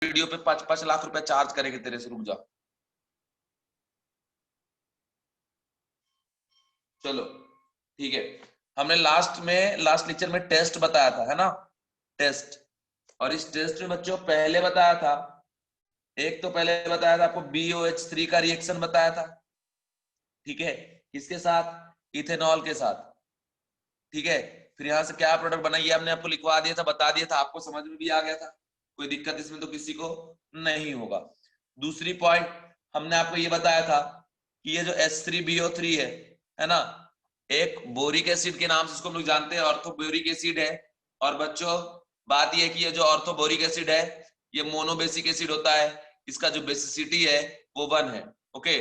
Video पे 5-5 लाख रुपए charge करेंगे तेरे से, रुक जा। चलो ठीक है, हमने लास्ट लेक्चर में टेस्ट बताया था, है ना, टेस्ट। और इस टेस्ट में बच्चों पहले बताया था, एक तो पहले बताया था आपको BOH3 का रिएक्शन बताया था, ठीक है, किसके साथ, इथेनॉल के साथ, ठीक है। फिर यहां से क्या प्रोडक्ट बना ये हमने आपको लिखवा दिया था, बता दिया था, आपको समझ में भी आ गया था, कोई दिक्कत इसमें तो किसी को नहीं होगा। दूसरी पॉइंट हमने आपको ये बताया था कि ये जो H3BO3 है ना, एक बोरिक एसिड के नाम से इसको हम लोग जानते हैं, ऑर्थोबोरिक एसिड है। और बच्चों बात ये है कि ये जो ऑर्थोबोरिक एसिड है ये मोनोबेसिक एसिड होता है, इसका जो बेसिसिटी है वो 1 है। ओके,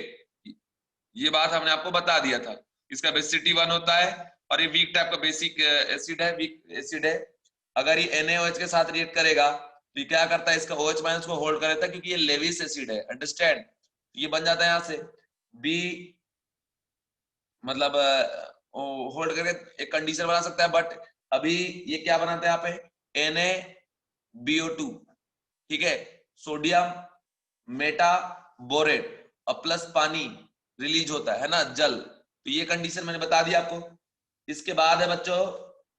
ये बात हमने आपको बता दिया था, इसका बेसिसिटी 1 होता है और ये वीक टाइप का बेसिक एसिड है, वीक एसिड है। अगर ये NaOH के साथ रिएक्ट करेगा तो ये क्या करता है, इसका OH माइनस को होल्ड कर लेता है, क्योंकि ये लेविस एसिड है, अंडरस्टैंड। ये बन जाता है यहां से बी, मतलब होल्ड करके एक कंडीशन बना सकता है, बट अभी ये क्या बनाता है यहाँ पे, NaBO2, ठीक है, सोडियम मेटाबोरेट और प्लस पानी रिलीज होता है ना, जल। तो ये कंडीशन मैंने बता दिया आपको। इसके बाद है बच्चों,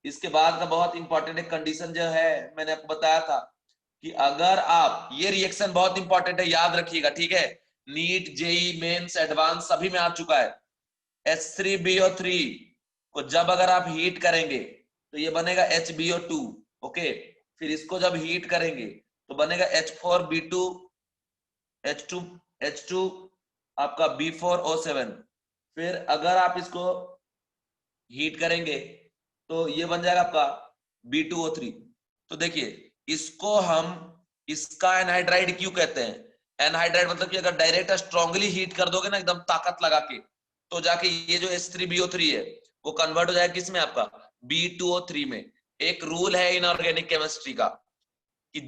इसके बाद का बहुत इंपॉर्टेंट एक कंडीशन जो है मैंने आपको बताया था कि अगर आप, ये रिएक्शन बहुत इंपॉर्टेंट है, याद रखिएगा, ठीक है, नीट जेई मेंस एडवांस सभी में आ चुका है। H3BO3 को जब अगर आप हीट करेंगे तो ये बनेगा HBO2, ओके। फिर इसको जब हीट करेंगे तो बनेगा H4B2 H2 H2 आपका B4O7। फिर अगर आप इसको हीट करेंगे तो ये बन जाएगा आपका B2O3। तो देखिए इसको हम, इसका एनहाइड्राइड क्यों कहते हैं, एनहाइड्राइड मतलब कि अगर डायरेक्ट स्ट्रांगली हीट कर दोगे ना एकदम ताकत लगा के, तो जाके ये जो H3BO3 है वो कन्वर्ट हो जाएगा किसमें, आपका B2O3 में। एक रूल है इनऑर्गेनिक केमिस्ट्री का कि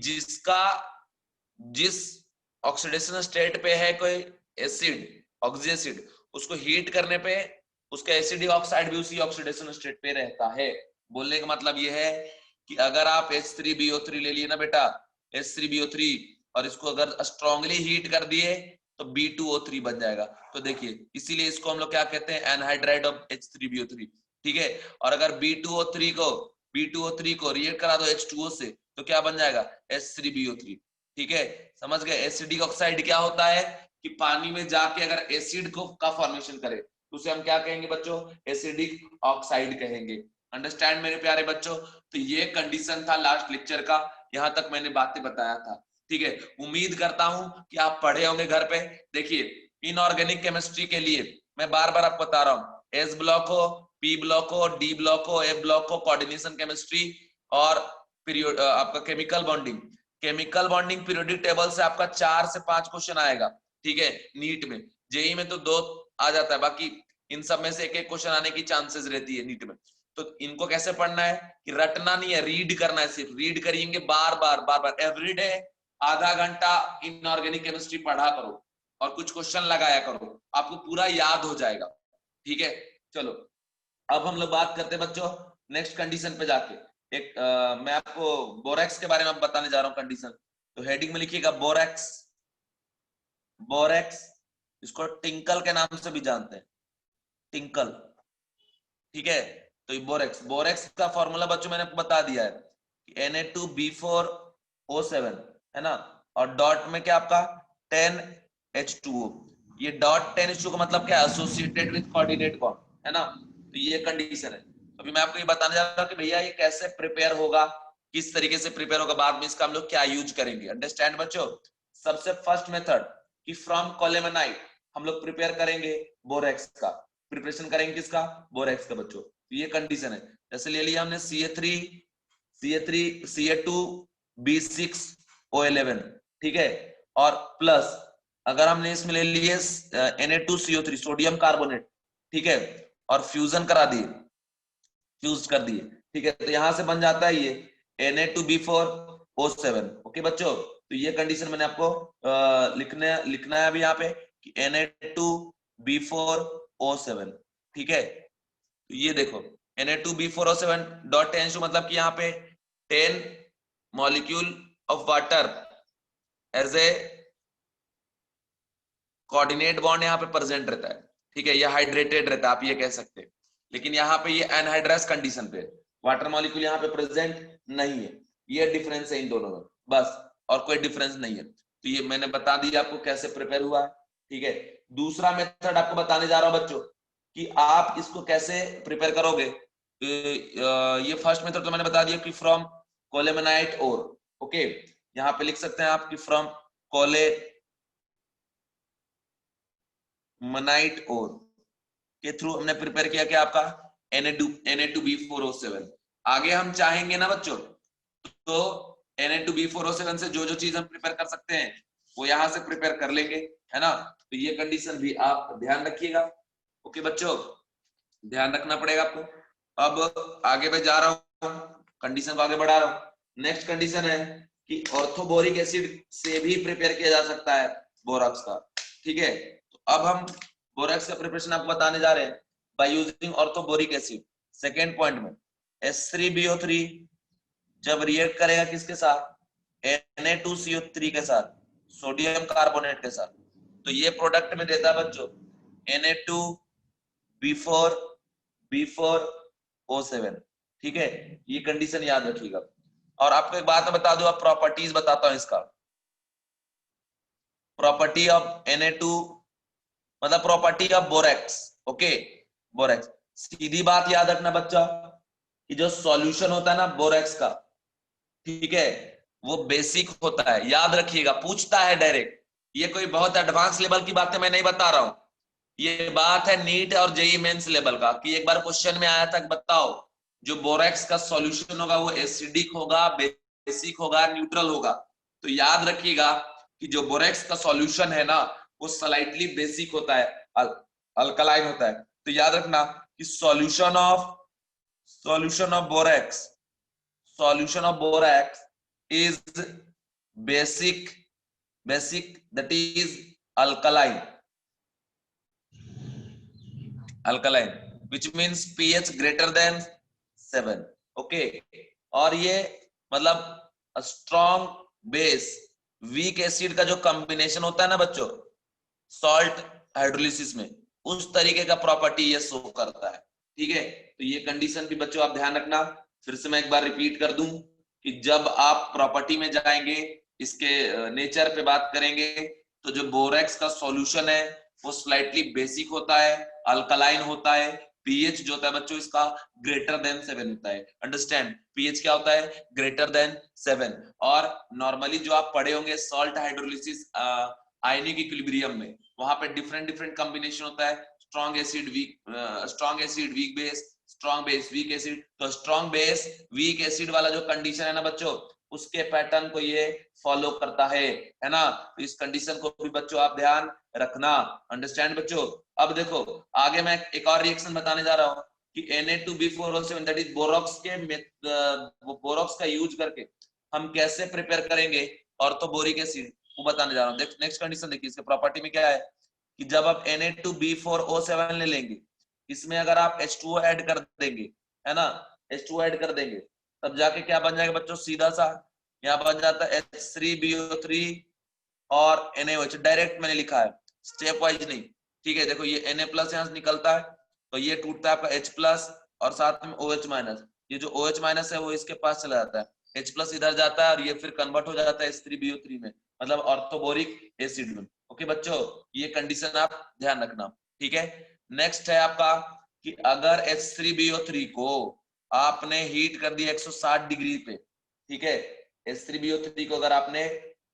जिस ऑक्सीडेशन स्टेट पे है कोई एसिड, ऑक्सी एसिड, उसको हीट करने पे उसका एसिडिक ऑक्साइड भी उसी ऑक्सीडेशन स्टेट पे रहता है। बोलने का मतलब ये है कि अगर आप H3BO3 ले लिए ना बेटा, H3BO3, और इसको अगर स्ट्रांगली हीट कर दिए तो B2O3 बन जाएगा। तो देखिए इसीलिए इसको हम लोग क्या कहते हैं, एनहाइड्राइड ऑफ H3BO3, ठीक है। और अगर B2O3 को रिएक्ट करा दो H2O से तो क्या बन जाएगा, H3BO3, ठीक है। समझ गए, एसिडिक ऑक्साइड क्या होता है कि पानी में जाके अगर एसिड को का फॉर्मेशन करे तो उसे हम क्या कहेंगे बच्चों, एसिडिक ऑक्साइड कहेंगे। अंडरस्टैंड मेरे प्यारे बच्चों। तो ये कंडीशन था लास्ट लेक्चर का, यहां तक मैंने बातें बताया था, ठीक है। उम्मीद करता हूं कि आप पढ़े होंगे घर पे। देखिए इनऑर्गेनिक केमिस्ट्री के लिए मैं बार बार आपको बता रहा हूं, एस ब्लॉक हो, पी ब्लॉक हो, डी ब्लॉक हो, ए ब्लॉक हो, कोऑर्डिनेशन केमिस्ट्री और पीरियड आपका chemical bonding, chemical bonding periodic table से आपका 4 से 5 क्वेश्चन आएगा, ठीक है। नीट में, जेई में तो 2 आ जाता है, बाकी इन सब में से एक एक क्वेश्चन आने की चांसेस रहती है नीट में। तो इनको कैसे पढ़ना है कि रटना नहीं है, रीड करना है, सिर्फ रीड करेंगे बार बार एवरीडे आधा घंटा इनऑर्गेनिक केमिस्ट्री पढ़ा करो और कुछ क्वेश्चन लगाया करो, आपको पूरा याद हो जाएगा, ठीक है। चलो अब हम लोग बात करते हैं बच्चों नेक्स्ट कंडीशन पे जाके। एक मैं आपको बोरेक्स के बारे में बताने जा रहा हूं कंडीशन। तो हेडिंग में लिखिएगा बोरेक्स, बोरेक्स, इसको टिंकल के नाम से भी जानते हैं, टिंकल, ठीक है। तो ये बोरेक्स, बोरेक्स का फॉर्मूला बच्चों मैंने आपको बता दिया है कि Na2B4O7 है ना, और डॉट में क्या आपका 10H2O। ये डॉट 10H2O का मतलब क्या है, एसोसिएटेड विद कोऑर्डिनेट बॉन्ड, है ना। तो ये कंडीशन है। अभी मैं आपको ये बताने जा रहा हूं कि भैया ये कैसे प्रिपेयर होगा, किस तरीके से प्रिपेयर होगा, बाद में इसका हम लोग क्या यूज करेंगे। अंडरस्टैंड बच्चों। सबसे फर्स्ट मेथड कि फ्रॉम कोलेमेनाइट हम लोग प्रिपेयर करेंगे बोरेक्स का, प्रिपरेशन करेंगे किसका, बोरेक्स का बच्चों। तो ये कंडीशन है, जैसे ले लिया हमने CA3 ठीक है, और प्लस अगर हमने इसमें ले लिए Na2CO3 सोडियम कार्बोनेट, ठीक है, और फ्यूजन करा दिए, फ्यूज कर दिए, ठीक है, तो यहां से बन जाता है ये Na2B4O7। ओके बच्चों, तो ये कंडीशन मैंने आपको लिखना है अभी यहाँ पे कि Na2B4O7, ठीक है। तो ये देखो Na2B4O7 डॉट 10 मतलब कि यहाँ पे 10 molecule of water as a coordinate bond यहाँ पे प्रेजेंट रहता है, ठीक है, ये हाइड्रेटेड रहता है, आप ये कह सकते हैं। लेकिन यहाँ पे ये एनहाइड्रस कंडीशन पे वाटर मॉलिक्यूल यहाँ पे प्रेजेंट नहीं है, ये डिफरेंस है इन दोनों में बस, और कोई डिफरेंस नहीं है। तो ये मैंने बता दिया आपको कैसे प्रिपेयर हुआ है, ठीक है। दूसरा मेथड आपको बताने जा रहा हूं बच्चों कि आप इसको कैसे प्रिपेयर करोगे। ये फर्स्ट मेथड तो मैंने बता दिया कि फ्रॉम कोलेमेनाइट ओर, ओके, यहाँ पे लिख सकते हैं आप कि फ्रॉम कोलेमनाइट ओर के थ्रू हमने प्रिपेयर किया क्या आपका Na2B4O7। आगे हम चाहेंगे ना बच्चों तो Na2B4O7 से जो जो चीज हम प्रिपेयर कर सकते हैं वो यहां से प्रिपेयर कर लेंगे, है ना। तो ये कंडीशन भी आप ध्यान रखिएगा, ओके बच्चों, ध्यान रखना पड़ेगा आपको। अब आगे मैं जा रहा हूं, कंडीशन को आगे बढ़ा रहा हूं। नेक्स्ट कंडीशन है कि ऑर्थोबोरिक एसिड से भी प्रिपेयर किया जा सकता है बोरॉक्स का, ठीक है। तो अब हम बोरॉक्स का प्रिपरेशन आपको बताने जा रहे हैं by using orthoboric acid. Second point में H3BO3 जब रिएक्ट करेगा किसके साथ, Na2CO3 के साथ, सोडियम कार्बोनेट के साथ, तो ये प्रोडक्ट में देता है बच्चों Na2B4O7, ठीक है। ये कंडीशन याद रखिएगा। और आपको एक बात बता दूं, आप प्रॉपर्टीज बताता हूं इसका। प्रॉपर्टी ऑफ Na2 मतलब property of borax, okay, borax. सीधी बात याद रखना बच्चा कि जो सॉल्यूशन होता है ना बोरेक्स का, ठीक है, वो बेसिक होता है, याद रखिएगा, पूछता है डायरेक्ट। ये कोई बहुत एडवांस लेवल की बातें मैं नहीं बता रहा हूं, ये बात है नीट और जेई मेंस लेवल का। कि एक बार क्वेश्चन में आया था, बताओ जो बोरेक्स का सॉल्यूशन होगा वो एसिडिक होगा, बेसिक होगा, न्यूट्रल होगा। तो याद रखिएगा कि जो बोरेक्स का सॉल्यूशन है ना वो स्लाइटली बेसिक होता है, अल्कलाइन होता है। तो याद रखना कि solution of borax is basic that is alkaline which means pH greater than 7, okay। और ये मतलब स्ट्रॉन्ग बेस वीक एसिड का जो कॉम्बिनेशन होता है ना बच्चों सॉल्ट हाइड्रोलिसिस में, उस तरीके का प्रॉपर्टी ये शो करता है, ठीक है। तो ये कंडीशन भी बच्चों आप ध्यान रखना। फिर से मैं एक बार रिपीट कर दूं कि जब आप प्रॉपर्टी में जाएंगे, इसके नेचर पे बात करेंगे, तो जो बोरेक्स का सॉल्यूशन है वो स्लाइटली बेसिक होता है, अल्कलाइन होता है, पीएच जो होता है बच्चों इसका ग्रेटर देन 7 होता है। अंडरस्टैंड, पीएच क्या होता है, ग्रेटर देन 7। और नॉर्मली जो आप पढ़े होंगे सॉल्ट हाइड्रोलिसिस आयनिक इक्विलिब्रियम में, वहां पे डिफरेंट डिफरेंट कॉम्बिनेशन होता है, strong acid weak base, strong base weak acid. तो स्ट्रॉन्ग बेस वीक एसिड वाला जो कंडीशन है ना बच्चों, उसके पैटर्न को ये फॉलो करता है ना। तो इस कंडीशन को भी बच्चों आप ध्यान रखना। अंडरस्टैंड बच्चों। अब देखो आगे मैं एक और रिएक्शन बताने जा रहा हूं कि Na2B4O7 दैट इज बोरॉक्स के बोरॉक्स का यूज करके हम कैसे प्रिपेयर करेंगे ऑर्थोबोरिक एसिड, वो बताने जा रहा हूं। नेक्स्ट कंडीशन देखिए, इसके प्रॉपर्टी में क्या है कि जब आप Na2B4O7 ले लेंगे, इसमें अगर आप H2O ऐड कर देंगे, है ना, H2O ऐड कर देंगे, तब जाके क्या बन जाएगा बच्चों, सीधा सा यहाँ बन जाता है H3BO3 और NaOH। डायरेक्ट मैंने लिखा है, स्टेप वाइज नहीं, ठीक है। देखो ये Na प्लस यहाँ से निकलता है तो ये टूटता है आपका H प्लस और साथ में OH माइनस। ये जो OH माइनस है वो इसके पास चला जाता है, H प्लस इधर जाता है और ये फिर कन्वर्ट हो जाता है H3BO3 में, मतलब ऑर्थोबोरिक एसिड में। ओके बच्चों, ये कंडीशन आप ध्यान रखना, ठीक है। नेक्स्ट है आपका कि अगर H3BO3 को आपने हीट कर दिया 160 डिग्री पे, ठीक है, H3BO3 को अगर आपने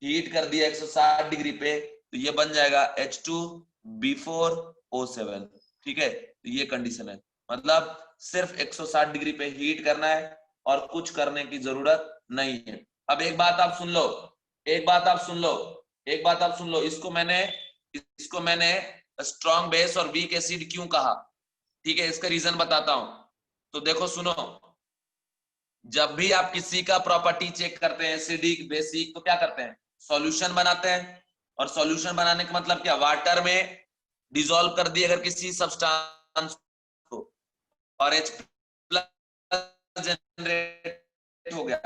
हीट कर दिया 160 डिग्री पे, तो ये बन जाएगा H2B4O7, ठीक है। तो ये कंडीशन है, मतलब सिर्फ 160 डिग्री पे हीट करना है और कुछ करने की जरूरत नहीं है। अब एक बात आप सुन लो, इसको मैंने स्ट्रॉन्ग बेस और वीक एसिड क्यों कहा, ठीक है, इसका रीजन बताता हूं। तो देखो सुनो, जब भी आप किसी का प्रॉपर्टी चेक करते हैं एसिडिक बेसिक, तो क्या करते हैं, सॉल्यूशन बनाते हैं। और सॉल्यूशन बनाने का मतलब क्या, वाटर में डिसॉल्व कर दिए अगर किसी सब्सटेंस को और H प्लस जनरेट हो गया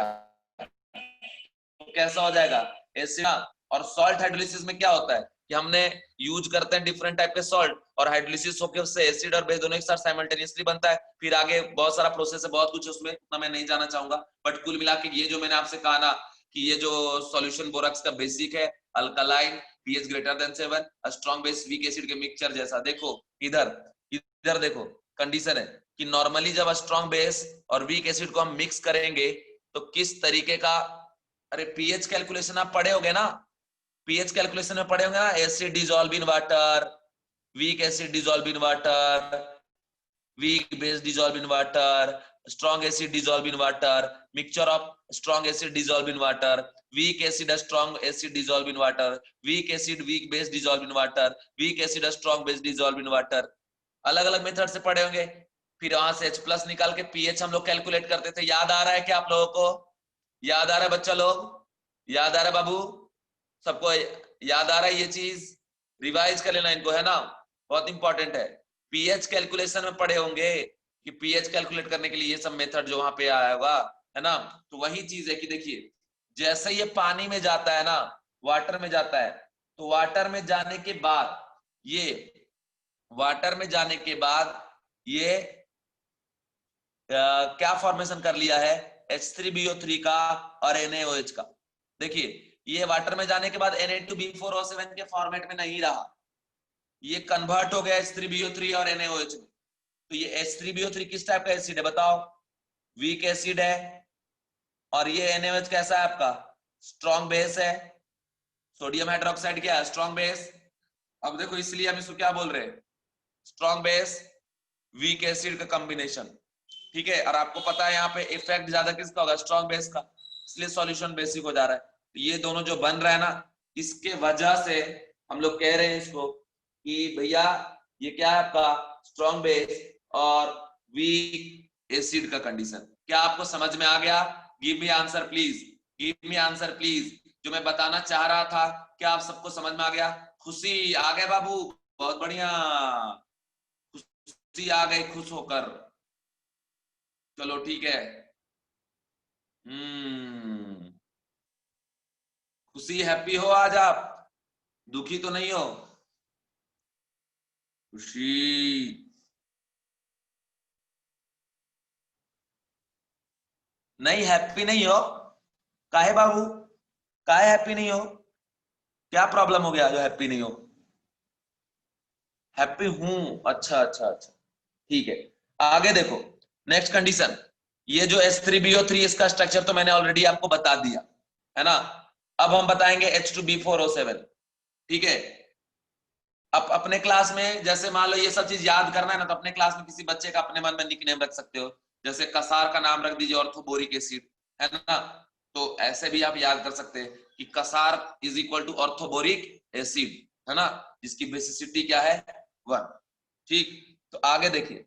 तो कैसा हो जाएगा एसिड, और सॉल्ट हाइड्रोलिसिस में क्या होता है कि हमने यूज करते हैं डिफरेंट टाइप के सॉल्ट, और हाइड्रोलिसिस होकर उससे एसिड और बेस दोनों एक साथ साइमल्टेनियसली बनता है। फिर आगे बहुत सारा प्रोसेस है, बहुत कुछ है उसमें, उतना मैं नहीं जाना चाहूंगा। बट कुल मिला के ये जो मैंने आपसे कहा ना कि ये जो सॉल्यूशन बोरॉक्स का बेसिक है, alkaline, pH greater than 7, strong base weak acid के मिक्सचर जैसा। देखो इधर, इधर देखो कंडीशन है कि नॉर्मली जब स्ट्रॉन्ग बेस और वीक एसिड को हम मिक्स करेंगे तो किस तरीके का, अरे पीएच कैलकुलेशन आप पढ़े होगे ना, पीएच कैलकुलेशन में पढ़े होंगे ना, acid dissolve in water, weak acid dissolve in water, weak base dissolve in water, strong acid dissolve in water, mixture of strong acid dissolve in water, weak acid strong acid dissolve in water, weak acid weak base dissolve in water, weak acid strong base dissolve in water, अलग अलग method से पढ़े होंगे। फिर वहां से H+ निकाल के पीएच हम लोग कैलकुलेट करते थे। याद आ रहा है क्या आप लोगों को? याद आ रहा है बच्चा लोग? याद आ रहा है बाबू? सबको याद आ रहा है ये चीज? रिवाइज कर लेना इनको, है ना, बहुत इंपॉर्टेंट है। पीएच कैलकुलेशन में पढ़े होंगे कि पीएच कैलकुलेट करने के लिए ये सब मेथड जो वहां पे आया होगा, है ना। तो वही चीज है कि देखिए जैसे ये पानी में जाता है ना, वाटर में जाता है, तो वाटर में जाने के बाद ये, वाटर में जाने के बाद ये क्या फॉर्मेशन कर लिया है, H3BO3 का और NaOH का। देखिए ये वाटर में जाने के बाद Na2B4O7 के फॉर्मेट में नहीं रहा, ये कन्वर्ट हो गया H3BO3 और NaOH में। तो ये H3BO3 किस टाइप का एसिड है बताओ? वीक एसिड है। और ये NaOH कैसा है आपका? स्ट्रॉन्ग बेस है। सोडियम हाइड्रोक्साइड क्या है? Strong base. अब देखो इसलिए हम इसको क्या बोल रहे हैं, स्ट्रॉन्ग बेस वीक एसिड का कॉम्बिनेशन, ठीक है। और आपको पता है यहाँ पे इफेक्ट ज्यादा किसका होगा? स्ट्रॉन्ग बेस का, इसलिए सॉल्यूशन बेसिक हो जा रहा है। तो ये दोनों जो बन रहा है ना, इसके वजह से हम लोग कह रहे हैं इसको कि भैया ये क्या है आपका? स्ट्रॉन्ग बेस और वीक एसिड का कंडीशन। क्या आपको समझ में आ गया? Give me answer please, give me answer please. जो मैं बताना चाह रहा था क्या आप सबको समझ में आ गया? खुशी आ गए बाबू, बहुत बढ़िया, खुशी आ गई, खुश होकर। चलो ठीक है। हम्म, खुशी हैप्पी हो आज आप? दुखी तो नहीं हो? खुशी नहीं, हैप्पी नहीं हो? काहे बाबू, काहे हैप्पी नहीं हो? क्या प्रॉब्लम हो गया जो हैप्पी नहीं हो? हैप्पी हूं, अच्छा अच्छा अच्छा, ठीक है। आगे देखो नेक्स्ट कंडीशन, ये जो H3BO3 इसका स्ट्रक्चर तो मैंने ऑलरेडी आपको बता दिया, है ना। अब हम बताएंगे H2B4O7, ठीक है। अब अपने क्लास में जैसे मान लो ये सब चीज याद करना है ना, तो अपने क्लास में किसी बच्चे का अपने मन में निकनेम रख सकते हो। जैसे कसार का नाम रख दीजिए ऑर्थोबोरिक एसिड, है ना। तो ऐसे भी आप याद कर सकते हैं कि कसार is equal to orthoboric acid, है ना, जिसकी बेसिसिटी क्या है? 1। ठीक, तो आगे देखिए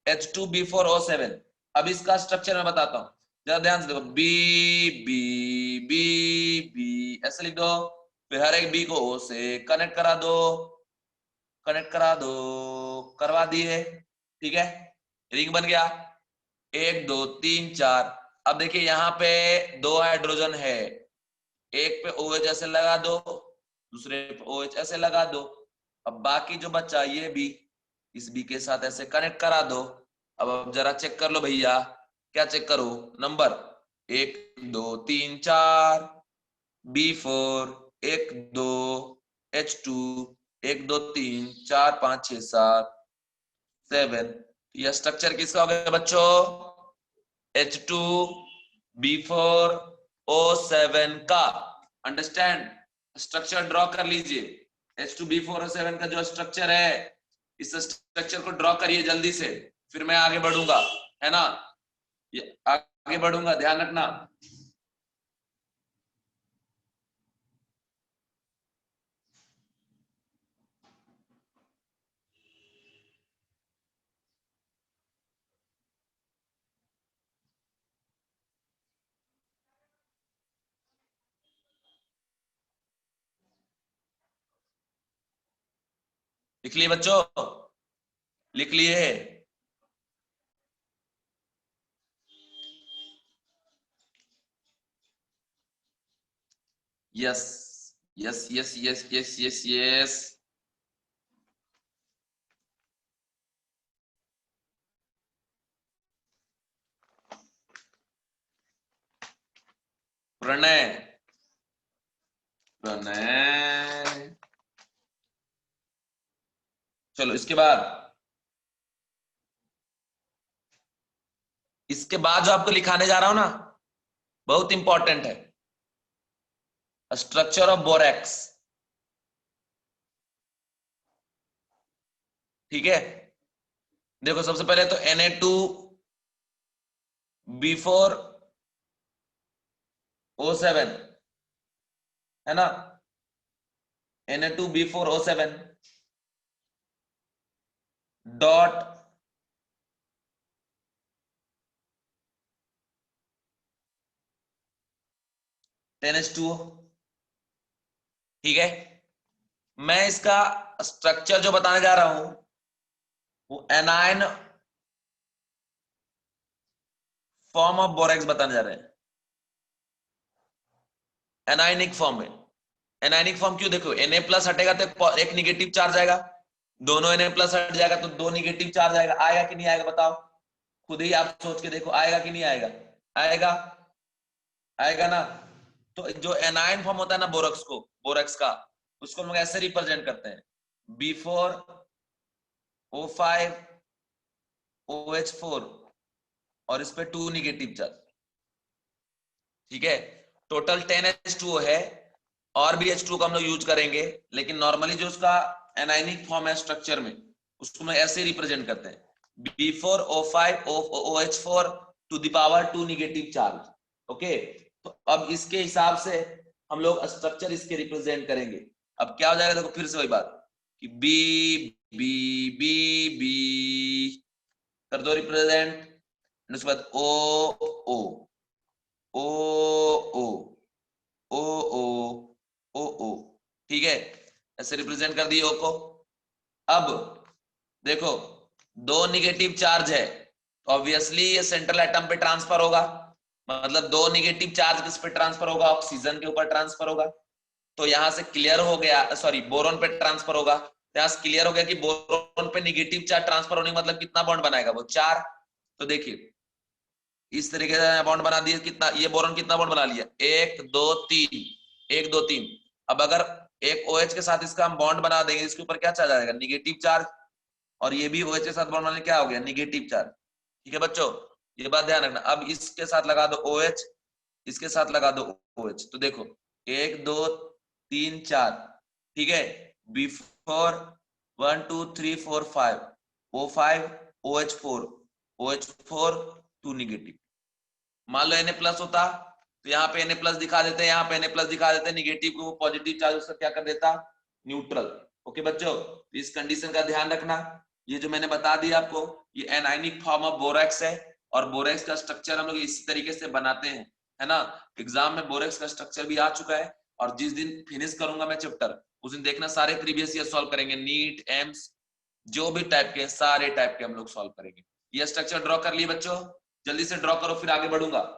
H2B4O7। अब इसका स्ट्रक्चर मैं बताता हूं, जरा ध्यान से देखो। बी बी बी बी ऐसे लिख दो, फिर हर एक बी को ओ से कनेक्ट करा दो, कनेक्ट करा दो, करवा दिए, ठीक है। रिंग बन गया, 1 2 3 4। अब देखिए यहाँ पे 2 हाइड्रोजन है, एक पे OH ऐसे लगा दो, दूसरे पे OH ऐसे लगा दो। अब बाकी जो बच्चा ये बी, इस बी के साथ ऐसे कनेक्ट करा दो। अब जरा चेक कर लो भैया, क्या चेक करो? Number 1 2 3 4, B4, 1 2, H2, 1 2 3 4 5 6 7। यह स्ट्रक्चर किसका हो गया बच्चों? H2B4O7 का। अंडरस्टैंड? स्ट्रक्चर ड्रॉ कर लीजिए। H2B4O7 का जो स्ट्रक्चर है, इस स्ट्रक्चर को ड्रॉ करिए जल्दी से, फिर मैं आगे बढ़ूंगा, है ना। ये आगे बढ़ूंगा, ध्यान रखना। लिख लिए बच्चों? लिख लिए? Yes, yes yes yes yes yes yes. Pranay, Pranay. चलो इसके बाद, इसके बाद जो आपको लिखाने जा रहा हूं ना, बहुत इंपॉर्टेंट है, स्ट्रक्चर ऑफ बोरेक्स। ठीक है, देखो सबसे पहले तो Na2B4O7 है ना, Na2B4O7 डॉट NH2O। ठीक है, मैं इसका स्ट्रक्चर जो बताने जा रहा हूं वो एनायन फॉर्म ऑफ बोरेक्स बताने जा रहे हैं, एनायनिक फॉर्म में। एनायनिक फॉर्म क्यों, देखो Na प्लस हटेगा तो एक निगेटिव चार्ज आएगा, दोनों Na प्लस हट जाएगा तो दो निगेटिव चार्ज आएगा। आएगा कि नहीं आएगा बताओ, खुद ही आप सोच के देखो, आएगा कि नहीं आएगा? आएगा, आएगा ना। तो जो एनायन फॉर्म होता है ना बोरक्स को, बोरक्स का, उसको हम लोग ऐसे रिप्रेजेंट करते हैं, B4O5OH4 और इस पे 2 निगेटिव चार्ज। ठीक है, टोटल 10H2O है, और भी H2O का हम लोग यूज करेंगे, लेकिन नॉर्मली जो उसका एनायनिक फॉर्म है स्ट्रक्चर में, उसको हम ऐसे रिप्रेजेंट करते हैं, B4O5OH4 to the power 2 negative charge. Okay, तो अब इसके हिसाब से हम लोग स्ट्रक्चर इसके रिप्रेजेंट करेंगे। अब क्या हो जाएगा, देखो फिर से वही बात कि बी बी बी बी कर दो रिप्रेजेंट, उसके बाद ओ ओ ओ ओ ओ ओ ओ ओ। ठीक है, ऐसे रिप्रेजेंट कर दिए ओ को। अब देखो दो निगेटिव चार्ज है, तो ऑब्वियसली ये सेंट्रल एटम पे ट्रांसफर होगा, मतलब दो निगेटिव चार्ज किस पे ट्रांसफर होगा, ऑक्सीजन के ऊपर ट्रांसफर होगा। तो यहां से क्लियर हो गया, सॉरी बोरोन पे ट्रांसफर होगा, तो यहां से क्लियर हो गया कि बोरोन पे निगेटिव चार्ज ट्रांसफर होने का मतलब कितना बॉन्ड बनाएगा वो, 4। तो देखिए इस तरीके से बॉन्ड बना दिए, कितना ये बोरॉन कितना बॉन्ड बना लिया, 1 2 3, 1 2 3। अब अगर एक OH के साथ इसका हम बॉन्ड बना देंगे, इसके ऊपर क्या चार्ज आएगा, निगेटिव चार्ज, और ये भी OH के साथ बॉन्ड बनाने क्या हो गया, निगेटिव चार्ज। ठीक है बच्चों, ये बात ध्यान रखना। अब इसके साथ लगा दो OH, इसके साथ लगा दो OH, तो देखो 1 2 3 4। ठीक है, B4 1 2 3 4 5 O5 OH4 OH4 2 negative. मान लो Na प्लस होता तो यहाँ पे Na प्लस दिखा देते, यहाँ पे Na प्लस दिखा देते, निगेटिव को पॉजिटिव चार्ज उसका क्या कर देता, न्यूट्रल। ओके बच्चों, इस कंडीशन का ध्यान रखना। ये जो मैंने बता दिया आपको, ये एनायनिक फॉर्म ऑफ बोरेक्स है, और बोरेक्स का स्ट्रक्चर हम लोग इसी तरीके से बनाते हैं, है ना। एग्जाम में बोरेक्स का स्ट्रक्चर भी आ चुका है, और जिस दिन फिनिश करूंगा मैं चैप्टर, उस दिन देखना सारे प्रीवियस ईयर सॉल्व करेंगे, नीट एम्स जो भी टाइप के, सारे टाइप के हम लोग सॉल्व करेंगे। ये स्ट्रक्चर ड्रॉ कर लिए बच्चों, जल्दी से ड्रॉ करो फिर आगे बढ़ूंगा।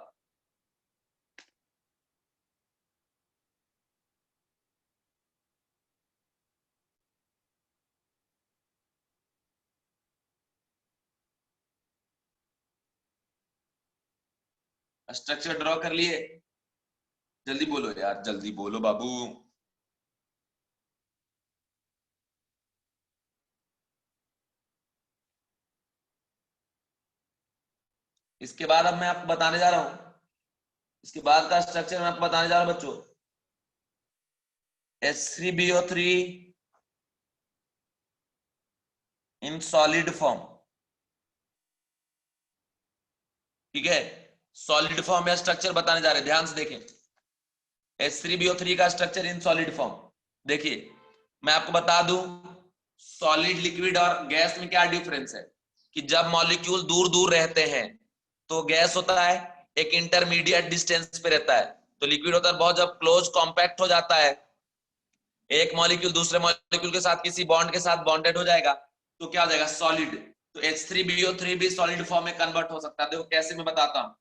स्ट्रक्चर ड्रॉ कर लिए, जल्दी बोलो यार, जल्दी बोलो बाबू। इसके बाद अब मैं आपको बताने जा रहा हूं, इसके बाद का स्ट्रक्चर मैं आपको बताने जा रहा हूं बच्चों, H3BO3 इन सॉलिड फॉर्म। ठीक है, सॉलिड फॉर्म में स्ट्रक्चर बताने जा रहे हैं, ध्यान से देखें। H3BO3 का स्ट्रक्चर इन सॉलिड फॉर्म। देखिए मैं आपको बता दूं, सॉलिड लिक्विड और गैस में क्या डिफरेंस है, कि जब मॉलिक्यूल दूर दूर रहते हैं तो गैस होता है, एक इंटरमीडिएट डिस्टेंस पे रहता है, तो लिक्विड होता है बहुत, जब क्लोज कॉम्पैक्ट हो जाता है, एक मॉलिक्यूल दूसरे मॉलिक्यूल के साथ किसी बॉन्ड के साथ बॉन्डेड हो जाएगा, तो क्या हो जाएगा, सॉलिड। तो H3BO3 भी सॉलिड फॉर्म में कन्वर्ट हो सकता है। देखो कैसे मैं बताता हूं,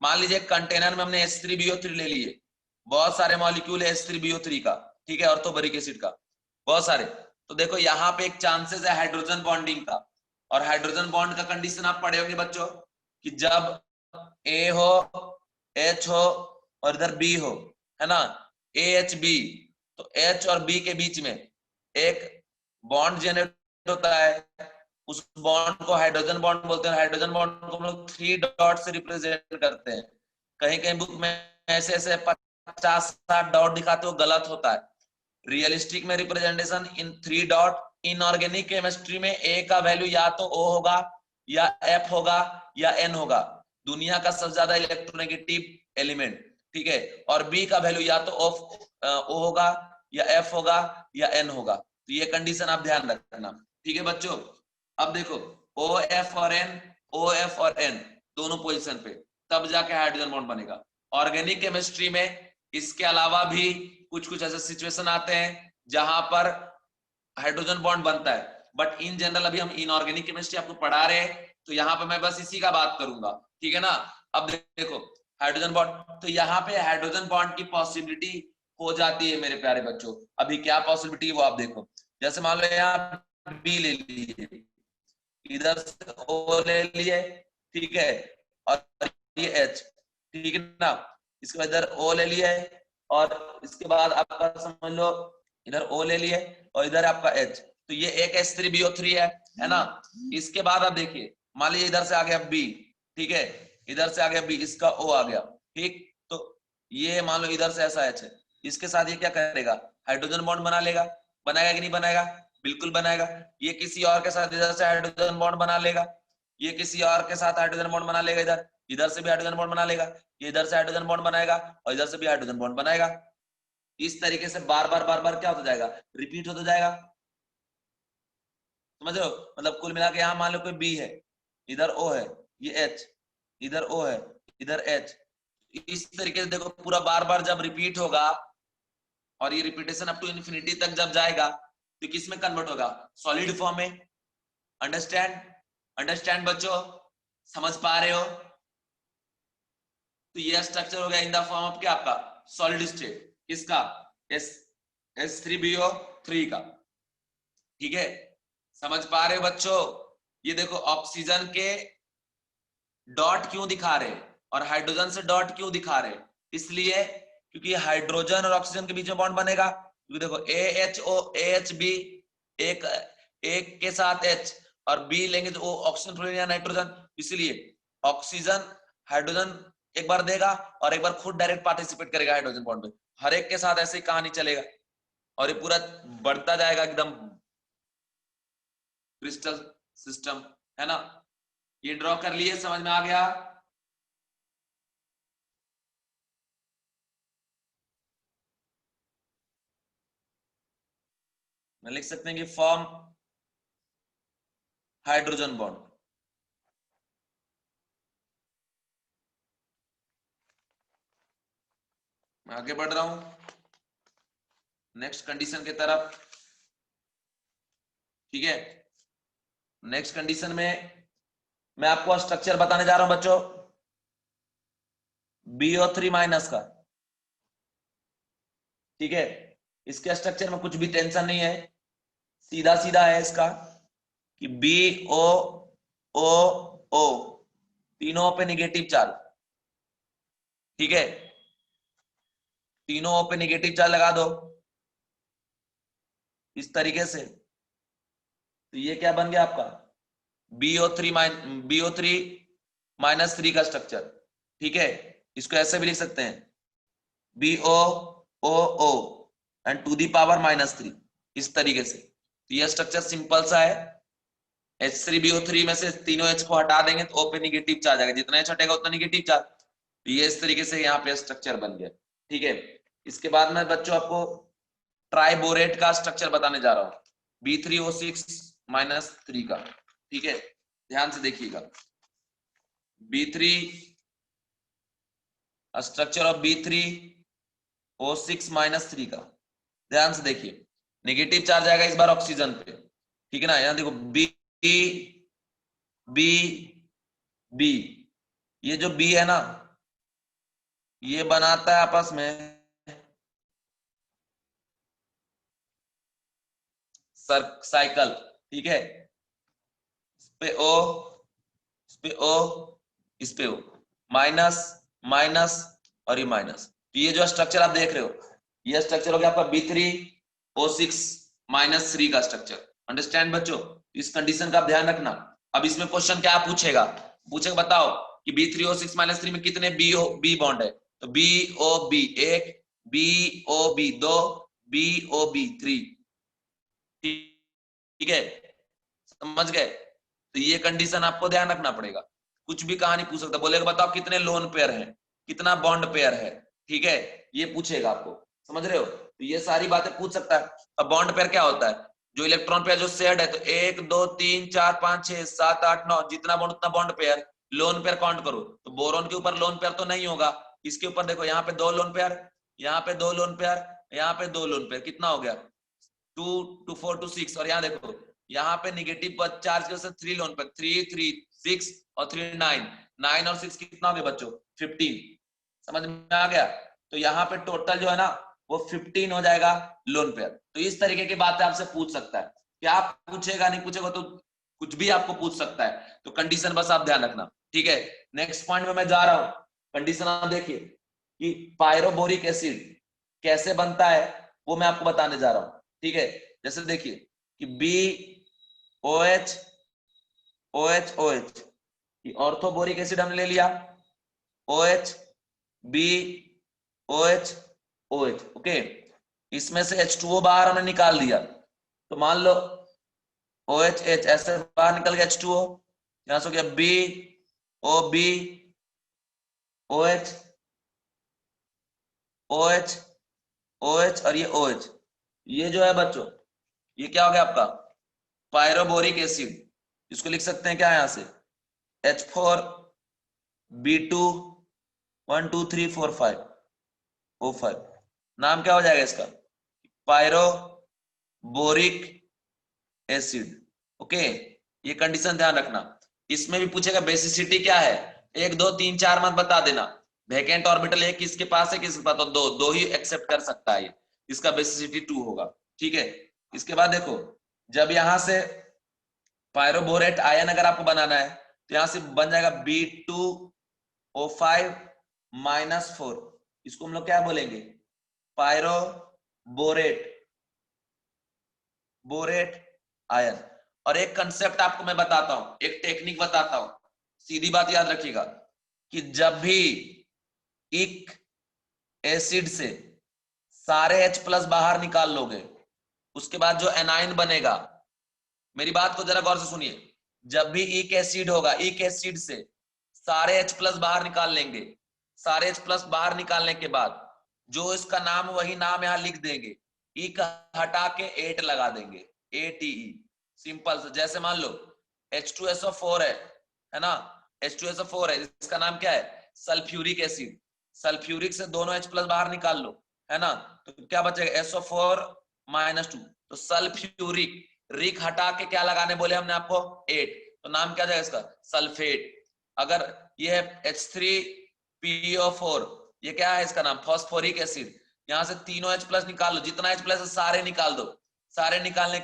मान लीजिए कंटेनर में हमने H3BO3 ले लिए, बहुत सारे मॉलिक्यूल है H3BO3 का, ठीक है, ऑर्थोबैरिक एसिड का, बहुत सारे। तो देखो यहाँ पे एक चांसेस है हाइड्रोजन बॉन्डिंग का, और हाइड्रोजन बॉन्ड का कंडीशन आप पढ़े होंगे बच्चों कि जब ए हो, एच हो और इधर बी हो, है ना, ए एच बी, तो एच और बी के बीच में एक बॉन्ड जनरेट होता है, उस बॉन्ड को हाइड्रोजन बॉन्ड बोलते हैं। हाइड्रोजन बॉन्ड को हम लोग 3 डॉट से रिप्रेजेंट करते हैं। कहीं कहीं बुक में ऐसे ऐसे 50-60 डॉट दिखाते हो, गलत होता है। रियलिस्टिक में representation in 3 dot. Inorganic chemistry में ए का वैल्यू या तो ओ होगा या एफ होगा या एन होगा, दुनिया का सबसे ज्यादा इलेक्ट्रोनेगेटिव एलिमेंट, ठीक है। और बी का वैल्यू या तो ओ होगा या एफ होगा या एन होगा। तो ये कंडीशन आप ध्यान रखना, ठीक है बच्चों। अब देखो ओ एफ और एन, ओ एफ और एन दोनों पोजीशन पे, तब जाके हाइड्रोजन बॉन्ड बनेगा। ऑर्गेनिक केमिस्ट्री में इसके अलावा भी कुछ कुछ ऐसे सिचुएशन आते हैं जहां पर हाइड्रोजन बॉन्ड बनता है, बट इन जनरल अभी हम इनऑर्गेनिक केमिस्ट्री आपको पढ़ा रहे हैं, तो यहाँ पे मैं बस इसी का बात करूंगा, ठीक है ना। अब देखो हाइड्रोजन बॉन्ड, तो यहाँ पे हाइड्रोजन बॉन्ड की पॉसिबिलिटी हो जाती है मेरे प्यारे बच्चों। अभी क्या पॉसिबिलिटी वो आप देखो, जैसे मान लो यहाँ बी ले लिए, इधर से ओ ले लिए, ठीक है, और ये एच, ठीक है ना, इसके बाद इधर ओ ले लिया है, और इसके बाद आपका समझ लो इधर ओ ले लिए और इधर आपका एच, तो ये एक H3BO3 है ना। इसके बाद आप देखिए, मान लीजिए इधर से आ गया बी, ठीक है, इधर से आ गया बी, इसका ओ आ गया, ठीक। तो ये मान लो इधर से ऐसा एच है, इसके साथ ये क्या करेगा, हाइड्रोजन बॉन्ड बना लेगा। बनाएगा कि नहीं बनाएगा, बिल्कुल बनाएगा। ये किसी और के साथ इधर से हाइड्रोजन बॉन्ड बना लेगा, ये किसी और के साथ हाइड्रोजन बॉन्ड बना लेगा, इधर इधर से भी हाइड्रोजन बॉन्ड बना लेगा, ये इधर से हाइड्रोजन बॉन्ड बनाएगा और इधर से भी हाइड्रोजन बॉन्ड बनाएगा। इस तरीके से बार बार क्या होता जाएगा, रिपीट होता जाएगा, समझ रहे हो। मतलब कुल मिला के यहाँ मान लो कोई बी है, इधर ओ है, ये एच, इधर ओ है, इधर एच, इस तरीके से देखो पूरा बार बार जब रिपीट होगा, और ये रिपीटेशन अप टू इन्फिनिटी तक जब जाएगा, तो किस में कन्वर्ट होगा, सॉलिड फॉर्म में। अंडरस्टैंड, अंडरस्टैंड बच्चों, समझ पा रहे हो। तो ये स्ट्रक्चर हो गया इन द फॉर्म ऑफ क्या, आपका सॉलिड स्टेट, किसका, एस H3BO3 का, ठीक है। समझ पा रहे हो बच्चों। ये देखो ऑक्सीजन के डॉट क्यों दिखा रहे और हाइड्रोजन से डॉट क्यों दिखा रहे, इसलिए क्योंकि हाइड्रोजन और ऑक्सीजन के बीच में बॉन्ड बनेगा। क्योंकि देखो AHO AHB, एक एक के साथ H और B लेंगे तो वो ऑक्सीजन फ्लोरीन या नाइट्रोजन, इसलिए ऑक्सीजन हाइड्रोजन एक बार देगा और एक बार खुद डायरेक्ट पार्टिसिपेट करेगा हाइड्रोजन बॉन्ड में। हर एक के साथ ऐसे ही कहानी चलेगा और ये पूरा बढ़ता जाएगा एकदम क्रिस्टल सिस्टम, है ना। ये ड्रॉ कर लिए, समझ में आ गया। मैं लिख सकते हैं कि फॉर्म हाइड्रोजन बॉन्ड। मैं आगे बढ़ रहा हूं नेक्स्ट कंडीशन की तरफ, ठीक है। नेक्स्ट कंडीशन में मैं आपको स्ट्रक्चर बताने जा रहा हूं बच्चों, BO3 माइनस का, ठीक है। इसके स्ट्रक्चर में कुछ भी टेंशन नहीं है, सीधा सीधा है इसका कि BOOO तीनों पे निगेटिव चार्ज, ठीक है, तीनों पे निगेटिव चार्ज लगा दो इस तरीके से। तो ये क्या बन गया आपका BO3 माइनस 3 का स्ट्रक्चर, ठीक है। इसको ऐसे भी लिख सकते हैं BOOO and to the power -3, इस तरीके से। तो ये स्ट्रक्चर सिंपल सा है। H3BO3 में से तीनों H को हटा देंगे तो O पे निगेटिव चार्ज आएगा, जितना H हटेगा उतना निगेटिव चार्ज। तो ये इस तरीके से यहाँ पे स्ट्रक्चर बन गया, ठीक है। इसके बाद मैं बच्चों आपको ट्राइबोरेट का स्ट्रक्चर बताने जा रहा हूँ, B3O6-3 का, ठीक है। ध्यान से देखिएगा, B3 स्ट्रक्चर ऑफ B3O6-3 का, ध्यान से देखिए। नेगेटिव चार्ज आएगा इस बार ऑक्सीजन पे, ठीक है ना। यहां देखो बी बी बी, ये जो बी है ना, ये बनाता है आपस में साइकिल, ठीक है, इस पे ओ, इस पे ओ, इस पे ओ, माइनस माइनस और ये माइनस। तो ये जो स्ट्रक्चर आप देख रहे हो, ये स्ट्रक्चर हो गया आपका B3O6 -3 का स्ट्रक्चर। अंडरस्टैंड बच्चों? इस कंडीशन का आप ध्यान रखना। अब इसमें क्वेश्चन क्या पूछेगा, पूछेगा बताओ कि B3O6 -3 में कितने बी बॉन्ड है। तो BOB 1, BOB 2, BOB 3, ठीक है, समझ गए? तो ये कंडीशन आपको ध्यान रखना पड़ेगा। कुछ भी कहानी पूछ सकता, बोलेगा बताओ कितने लोन पेयर हैं, कितना बॉन्ड पेयर है, ठीक है, ये पूछेगा आपको, समझ रहे हो? तो ये सारी बातें पूछ सकता है। अब बॉन्ड पेयर क्या होता है, जो इलेक्ट्रॉन पेयर जो शेयर्ड है, तो 1 2 3 4 5 6 7 8 9, जितना बॉन्ड उतना bond pair. Lone pair count करो, तो बोरोन के ऊपर लोन पेयर तो नहीं होगा, इसके ऊपर देखो, यहाँ पे 2 लोन पेयर, यहाँ पे 2 लोन पेयर, यहाँ पे 2 लोन पेयर, कितना हो गया 2 2 4 2 6। और यहाँ देखो, यहाँ पे निगेटिव चार्ज के साथ 3 लोन पे, 3 3 6 और 3 9, 9 और 6 कितना हो गया बच्चों 15, समझ में आ गया? तो यहाँ पे टोटल जो है ना वो 15 हो जाएगा लोन पेयर। तो इस तरीके की बातें आपसे पूछ सकता है। क्या पूछेगा नहीं पूछेगा तो कुछ भी आपको पूछ सकता है, तो कंडीशन बस आप ध्यान रखना, ठीक है। नेक्स्ट पॉइंट में मैं जा रहा हूं, कंडीशन आप देखिए कि पायरोबोरिक एसिड कैसे बनता है वो मैं आपको बताने जा रहा हूं, ठीक है। जैसे देखिए कि BOH OH OH, orthoboric acid हमने ले लिया, OH BOH OH, ओके। इसमें से H2O बाहर हमने निकाल दिया, तो मान लो OH ऐसे बाहर निकल गया H2O, यहां से हो गया BOB OH OH OH और ये OH। ये जो है बच्चों, ये क्या हो गया आपका पायरोबोरिक एसिड। इसको लिख सकते हैं क्या यहां से H4B2 1 2 3 4 5 O5। नाम क्या हो जाएगा इसका पायरोबोरिक एसिड, ओके। ये कंडीशन ध्यान रखना। इसमें भी पूछेगा बेसिसिटी क्या है, 1 2 3 4 मत बता देना। वैकेंट ऑर्बिटल एक किसके पास है, किसके पास, तो दो दो ही एक्सेप्ट कर सकता है, इसका बेसिसिटी 2 होगा, ठीक है। इसके बाद देखो, जब यहां से पायरोबोरेट आयन अगर आपको बनाना है, तो यहां से बन जाएगा B2O5 -4, इसको हम लोग क्या बोलेंगे पायरोबोरेट आयन। और एक कंसेप्ट आपको मैं बताता हूं, एक टेक्निक बताता हूं, सीधी बात याद रखिएगा कि जब भी एक एसिड से सारे H+ बाहर निकाल लोगे, उसके बाद जो एनाइन बनेगा, मेरी बात को जरा गौर से सुनिए, जब भी एक एसिड होगा, एक एसिड से सारे H+ बाहर निकाल लेंगे, सारे H+ बाहर निकालने के बाद जो इसका नाम वही नाम यहां लिख देंगे, ई का हटा के 8 लगा देंगे, ATE, सिंपल से। जैसे मान लो H2SO4 है ना, H2SO4 है, इसका नाम क्या है सल्फ्यूरिक एसिड। सल्फ्यूरिक से दोनों H+ बाहर निकाल लो, है ना, तो क्या बचेगा SO4 -2, तो सल्फ्यूरिक, रिक हटा के क्या लगाने बोले हमने आपको 8, तो नाम क्या जाएगा इसका सल्फेट। अगर ये है H3PO4, ये क्या है इसका नाम फॉस्फोरिक एसिड। यहां से तीनों H+ निकाल लो, जितना H+ है सारे निकाल दो। सारे निकालने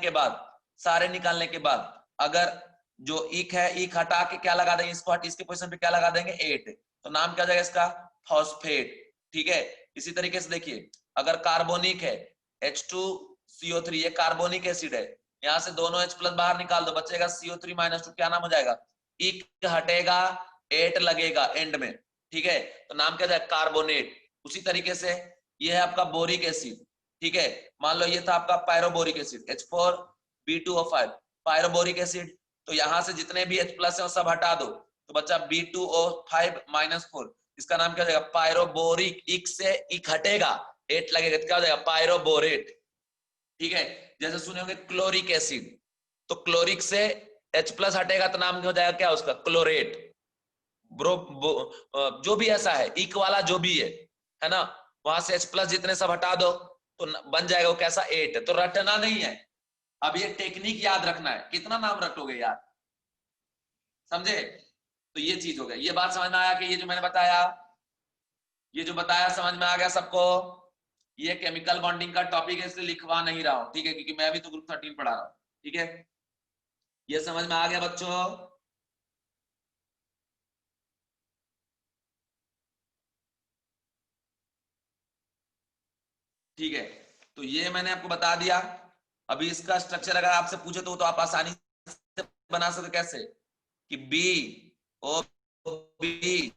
के बाद अगर जो इक है, इक हटा के क्या लगा देंगे, इसको इसके पोजीशन पे क्या लगा देंगे 8, तो नाम क्या जाएगा इसका फॉस्फेट, ठीक है। इसी तरीके से देखिए, अगर कार्बोनिक है H2CO3, ये कार्बोनिक एसिड है, यहां से दोनों H+ बाहर निकाल दो, बचेगा CO3 -2, क्या नाम हो जाएगा इक हटेगा 8 लगेगा एंड में, ठीक है, तो नाम क्या जाएगा कार्बोनेट। उसी तरीके से ये है आपका बोरिक एसिड, ठीक है। मान लो ये था आपका पायरोबोरिक एसिड H4B2O5 पायरोबोरिक एसिड, तो यहां से जितने भी H+ है सब हटा दो, तो बच्चा B2O5 -4, इसका नाम क्या हो जाएगा पायरोबोरिक। इक से इक हटेगा 8 लगेगा, तो क्या हो जाएगा पायरोबोरेट, ठीक है। जैसे सुने होंगे क्लोरिक एसिड, तो क्लोरिक से H+ हटेगा तो नाम हो जाएगा क्या उसका क्लोरेट। जो भी ऐसा है इक वाला जो भी है ना, वहां से H+ जितने सब हटा दो तो बन जाएगा वो कैसा 8, तो रटना नहीं है। अब ये टेक्निक याद रखना है, कितना नाम रटोगे यार, समझे? तो ये चीज हो गया, ये बात समझ में आया कि ये जो मैंने बताया, ये जो बताया समझ में आ गया सबको? ये केमिकल बॉन्डिंग का टॉपिक है, इसलिए लिखवा नहीं रहा हूं, ठीक है, क्योंकि मैं भी तो ग्रुप 13 पढ़ा रहा हूं, ठीक है। ये समझ में आ गया बच्चों? ठीक है, तो ये मैंने आपको बता दिया। अभी इसका स्ट्रक्चर अगर आपसे पूछे तो आप आसानी से बना सकते, कैसे कि B O B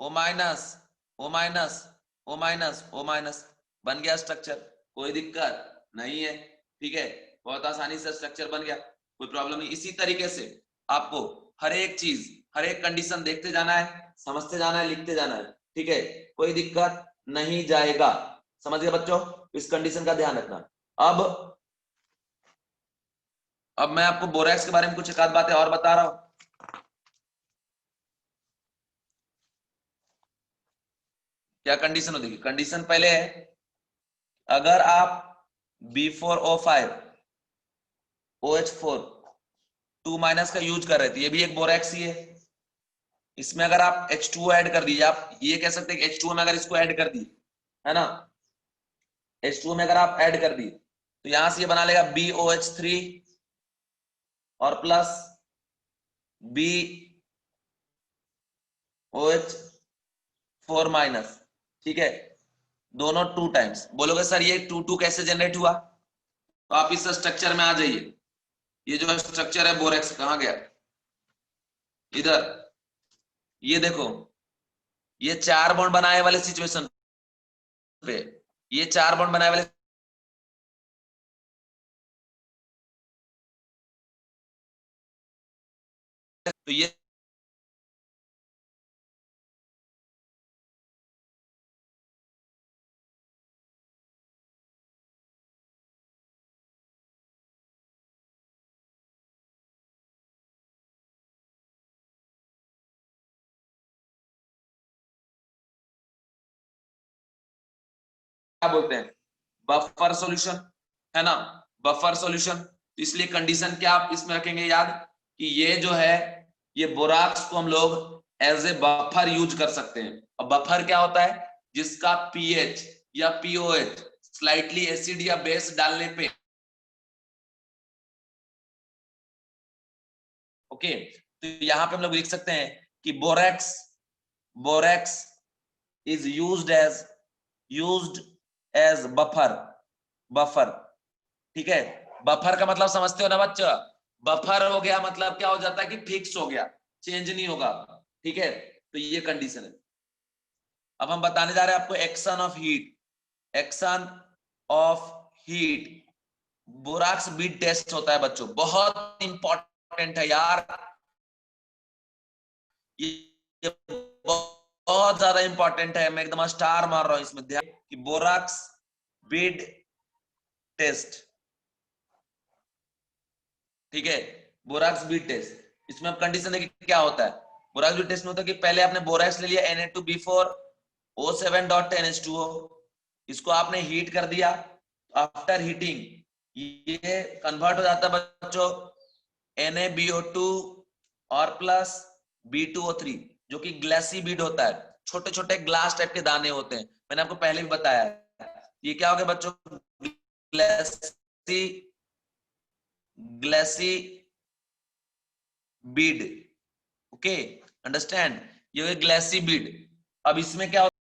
O minus O minus O minus O minus, बन गया स्ट्रक्चर, कोई दिक्कत नहीं है, ठीक है, बहुत आसानी से स्ट्रक्चर बन गया, कोई प्रॉब्लम नहीं। इसी तरीके से आपको हर एक चीज, हर एक कंडीशन देखते जाना है, समझते जाना है, लिखते जाना है, ठीक है, कोई दिक्कत नहीं जाएगा। समझ गए बच्चों? इस कंडीशन का ध्यान रखना। अब मैं आपको बोरैक्स के बारे में कुछ एक आध बातें और बता रहा हूं। क्या कंडीशन होती है? कंडीशन पहले है, अगर आप B4O5 OH4 2 माइनस का यूज कर रहे थे, ये भी एक बोरैक्स ही है, इसमें अगर आप H2O ऐड कर दीजिए, आप ये कह सकते हैं कि H2O में अगर इसको ऐड कर दिए, है ना, H2O में अगर आप ऐड कर दिए तो यहां से ये बना लेगा BOH3 और प्लस BOH4 माइनस, ठीक है, दोनों 2 टाइम्स। बोलोगे सर ये 2 कैसे जनरेट हुआ? तो आप इस स्ट्रक्चर में आ जाइए। ये जो स्ट्रक्चर है बोरेक्स, कहां गया, इधर, ये देखो, ये 4 बॉन्ड बनाए वाले सिचुएशन पे, ये 4 बॉन्ड बनाए वाले, तो ये क्या बोलते हैं, बफर सॉल्यूशन, है ना, बफर सॉल्यूशन। तो इसलिए कंडीशन क्या आप इसमें रखेंगे याद, कि ये जो है, ये बोराक्स को हम लोग एज ए बफर यूज कर सकते हैं। अब बफर क्या होता है, जिसका पीएच या पीओएच स्लाइटली एसिड या बेस डालने पे, ओके, तो यहां पे हम लोग लिख सकते हैं कि borax borax is used as buffer, buffer, ठीक है। बफर का मतलब समझते हो ना बच्चा, बफर हो गया मतलब क्या हो जाता है कि फिक्स हो गया, चेंज नहीं होगा, ठीक है, तो ये कंडीशन है। अब हम बताने जा रहे हैं आपको action of heat, action of heat, borax bead test होता है बच्चों, बहुत इंपॉर्टेंट है यार, ये बहुत ज्यादा इंपॉर्टेंट है, मैं एकदम स्टार मार रहा हूं इसमें, ध्यान कि बोराक्स बीट टेस्ट, ठीक है, बोराक्स बीट टेस्ट, इसमें अब कंडीशन देखिए क्या होता है। बोराक्स बीट टेस्ट में होता है कि पहले आपने बोराक्स ले लिया Na2B4O7.10H2O, इसको आपने हीट कर दिया, आफ्टर हीटिंग ये कन्वर्ट हो जाता है बच्चों NaBO2 और प्लस B2O3, जो कि ग्लासी बीड होता है, छोटे छोटे ग्लास टाइप के दाने होते हैं, मैंने आपको पहले भी बताया है। ये क्या हो गया बच्चों, glassy glassy bead, okay, understand, ये ग्लासी बीड। अब इसमें क्या